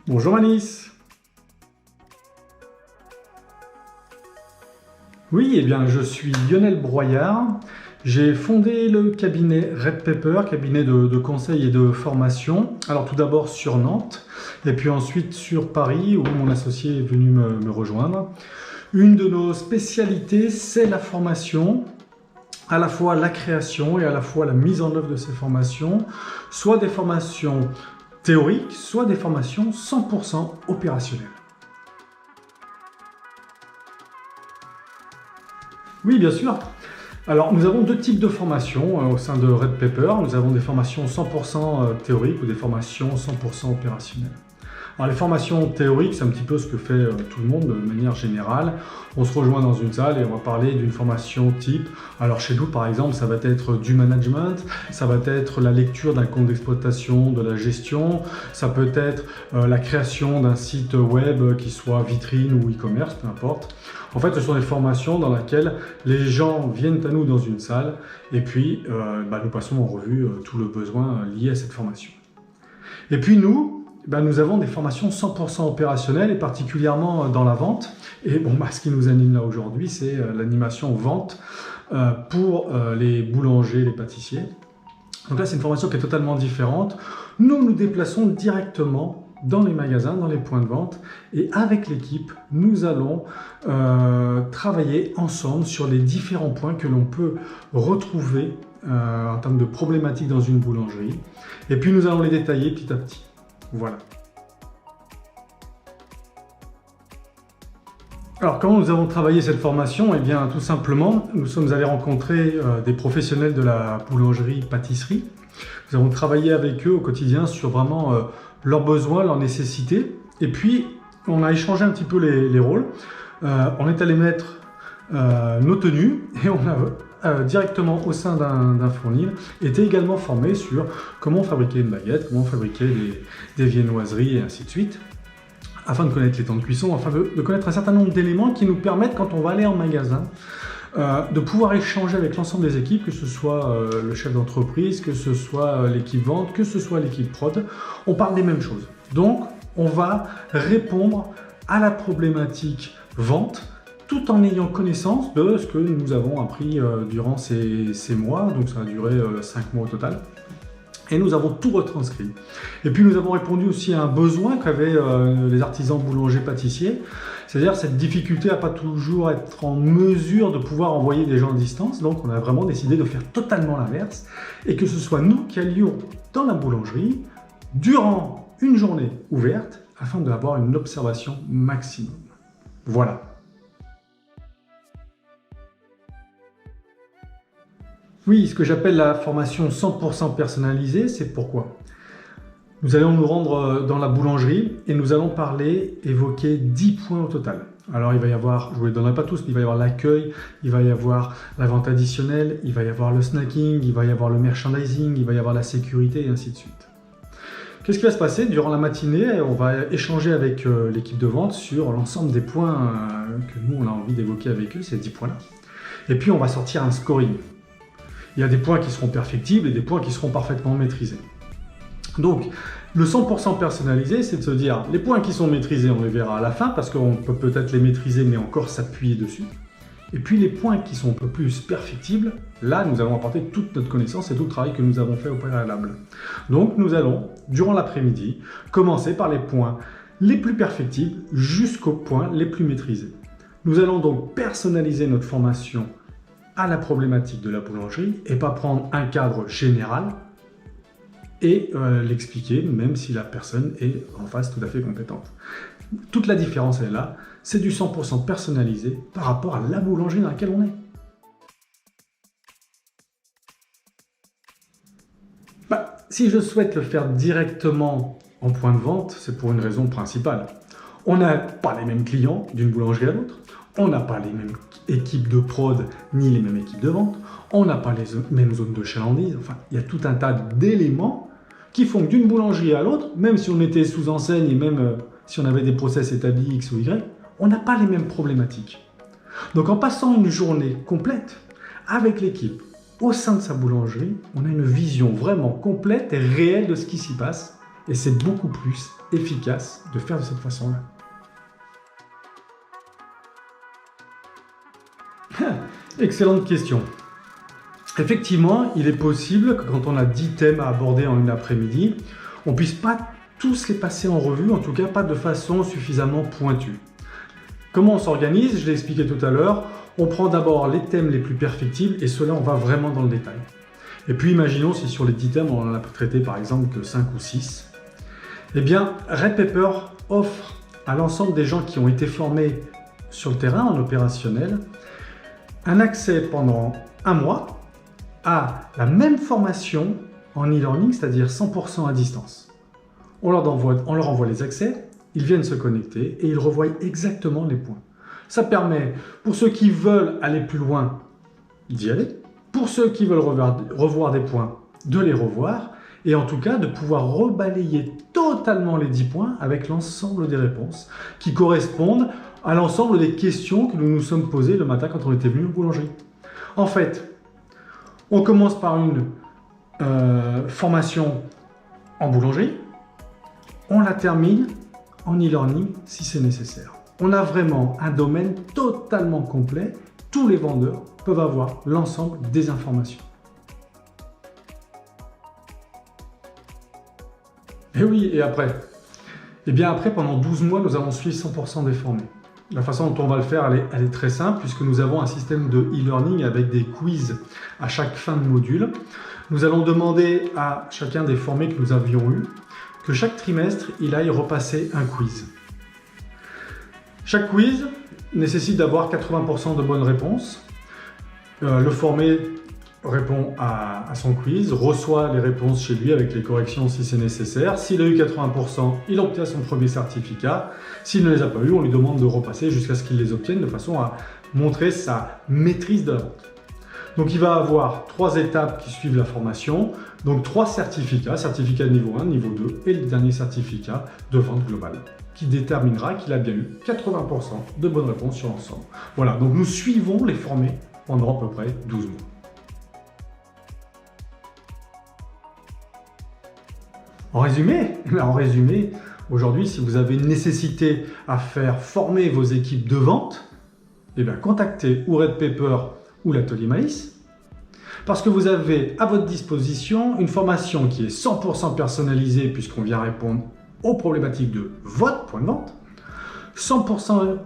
Bonjour Alice. Oui, eh bien je suis Lionel Broyard. J'ai fondé le cabinet Red Pepper, cabinet de conseil et de formation. Alors tout d'abord sur Nantes, et puis ensuite sur Paris, où mon associé est venu me rejoindre. Une de nos spécialités, c'est la formation, à la fois la création et à la fois la mise en œuvre de ces formations, soit des formations théoriques, soit des formations 100% opérationnelles. Oui, bien sûr. Alors, nous avons deux types de formations au sein de Red Pepper. Nous avons des formations 100% théoriques ou des formations 100% opérationnelles. Alors, les formations théoriques, c'est un petit peu ce que fait tout le monde de manière générale. On se rejoint dans une salle et on va parler d'une formation type. Alors, chez nous, par exemple, ça va être du management, ça va être la lecture d'un compte d'exploitation, de la gestion, ça peut être la création d'un site web qui soit vitrine ou e-commerce, peu importe. En fait, ce sont des formations dans lesquelles les gens viennent à nous dans une salle et puis nous passons en revue tout le besoin lié à cette formation. Et puis nous avons des formations 100% opérationnelles et particulièrement dans la vente. Et ce qui nous anime là aujourd'hui, c'est l'animation vente pour les boulangers, les pâtissiers. Donc là, c'est une formation qui est totalement différente. Nous nous déplaçons directement dans les magasins, dans les points de vente, et avec l'équipe, nous allons travailler ensemble sur les différents points que l'on peut retrouver en termes de problématiques dans une boulangerie. Et puis nous allons les détailler petit à petit. Voilà. Alors, comment nous avons travaillé cette formation? Eh bien, tout simplement, nous sommes allés rencontrer des professionnels de la boulangerie-pâtisserie. Nous avons travaillé avec eux au quotidien sur vraiment leurs besoins, leurs nécessités. Et puis, on a échangé un petit peu les rôles. On est allé mettre nos tenues et on a directement au sein d'un fournil été également formé sur comment fabriquer une baguette, comment fabriquer des viennoiseries et ainsi de suite, afin de connaître les temps de cuisson, afin de connaître un certain nombre d'éléments qui nous permettent, quand on va aller en magasin, de pouvoir échanger avec l'ensemble des équipes, que ce soit le chef d'entreprise, que ce soit l'équipe vente, que ce soit l'équipe prod, on parle des mêmes choses. Donc, on va répondre à la problématique vente, tout en ayant connaissance de ce que nous avons appris durant ces mois, donc ça a duré 5 mois au total. Et nous avons tout retranscrit. Et puis nous avons répondu aussi à un besoin qu'avaient les artisans boulangers pâtissiers, c'est-à-dire cette difficulté à pas toujours être en mesure de pouvoir envoyer des gens à distance. Donc on a vraiment décidé de faire totalement l'inverse et que ce soit nous qui allions dans la boulangerie durant une journée ouverte afin d'avoir une observation maximum. Voilà. Oui, ce que j'appelle la formation 100% personnalisée, c'est pourquoi nous allons nous rendre dans la boulangerie et nous allons évoquer 10 points au total. Alors il va y avoir, je ne vous les donnerai pas tous, mais il va y avoir l'accueil, il va y avoir la vente additionnelle, il va y avoir le snacking, il va y avoir le merchandising, il va y avoir la sécurité et ainsi de suite. Qu'est-ce qui va se passer? Durant la matinée, on va échanger avec l'équipe de vente sur l'ensemble des points que nous on a envie d'évoquer avec eux, ces 10 points-là. Et puis on va sortir un scoring. Il y a des points qui seront perfectibles et des points qui seront parfaitement maîtrisés. Donc, le 100% personnalisé, c'est de se dire, les points qui sont maîtrisés, on les verra à la fin, parce qu'on peut peut-être les maîtriser, mais encore s'appuyer dessus. Et puis, les points qui sont un peu plus perfectibles, là, nous allons apporter toute notre connaissance et tout le travail que nous avons fait au préalable. Donc, nous allons, durant l'après-midi, commencer par les points les plus perfectibles jusqu'aux points les plus maîtrisés. Nous allons donc personnaliser notre formation à la problématique de la boulangerie et pas prendre un cadre général et l'expliquer même si la personne est en face tout à fait compétente. Toute la différence est là, c'est du 100% personnalisé par rapport à la boulangerie dans laquelle on est. Si je souhaite le faire directement en point de vente, c'est pour une raison principale. On n'a pas les mêmes clients d'une boulangerie à l'autre. On n'a pas les mêmes équipes de prod ni les mêmes équipes de vente. On n'a pas les mêmes zones de chalandise. Enfin, il y a tout un tas d'éléments qui font que d'une boulangerie à l'autre, même si on était sous enseigne et même si on avait des process établis X ou Y, on n'a pas les mêmes problématiques. Donc en passant une journée complète avec l'équipe au sein de sa boulangerie, on a une vision vraiment complète et réelle de ce qui s'y passe et c'est beaucoup plus efficace de faire de cette façon-là? Excellente question. Effectivement, il est possible que quand on a 10 thèmes à aborder en une après-midi, on ne puisse pas tous les passer en revue, en tout cas pas de façon suffisamment pointue. Comment on s'organise? Je l'ai expliqué tout à l'heure. On prend d'abord les thèmes les plus perfectibles et cela on va vraiment dans le détail. Et puis imaginons si sur les 10 thèmes on en a traité par exemple que 5 ou 6. Eh bien Red Pepper offre à l'ensemble des gens qui ont été formés sur le terrain en opérationnel un accès pendant un mois à la même formation en e-learning, c'est-à-dire 100% à distance. On leur envoie les accès, ils viennent se connecter et ils revoient exactement les points. Ça permet, pour ceux qui veulent aller plus loin, d'y aller. Pour ceux qui veulent revoir des points, de les revoir. Et en tout cas, de pouvoir rebalayer totalement les 10 points avec l'ensemble des réponses qui correspondent à l'ensemble des questions que nous nous sommes posées le matin quand on était venu en boulangerie. En fait, on commence par une formation en boulangerie. On la termine en e-learning si c'est nécessaire. On a vraiment un domaine totalement complet. Tous les vendeurs peuvent avoir l'ensemble des informations. Et oui, et après? Eh bien après, pendant 12 mois, nous allons suivre 100% des formés. La façon dont on va le faire, elle est très simple, puisque nous avons un système de e-learning avec des quiz à chaque fin de module. Nous allons demander à chacun des formés que nous avions eus que chaque trimestre, il aille repasser un quiz. Chaque quiz nécessite d'avoir 80% de bonnes réponses. Le formé répond à son quiz, reçoit les réponses chez lui avec les corrections si c'est nécessaire. S'il a eu 80%, il obtient son premier certificat. S'il ne les a pas eu, on lui demande de repasser jusqu'à ce qu'il les obtienne de façon à montrer sa maîtrise de la vente. Donc il va avoir 3 étapes qui suivent la formation, donc 3 certificats, certificat niveau 1, niveau 2 et le dernier certificat de vente globale, qui déterminera qu'il a bien eu 80% de bonnes réponses sur l'ensemble. Voilà, donc nous suivons les formés pendant à peu près 12 mois. En résumé, aujourd'hui, si vous avez une nécessité à faire former vos équipes de vente, eh bien, contactez ou Red Pepper ou l'atelier Maïs, parce que vous avez à votre disposition une formation qui est 100% personnalisée puisqu'on vient répondre aux problématiques de votre point de vente, 100%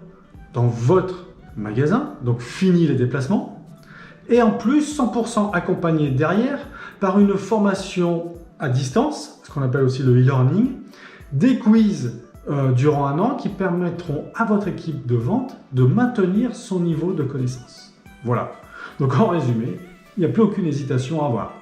dans votre magasin, donc fini les déplacements, et en plus 100% accompagné derrière par une formation à distance, ce qu'on appelle aussi le e-learning, des quiz durant un an qui permettront à votre équipe de vente de maintenir son niveau de connaissance. Voilà. Donc en résumé, il n'y a plus aucune hésitation à avoir.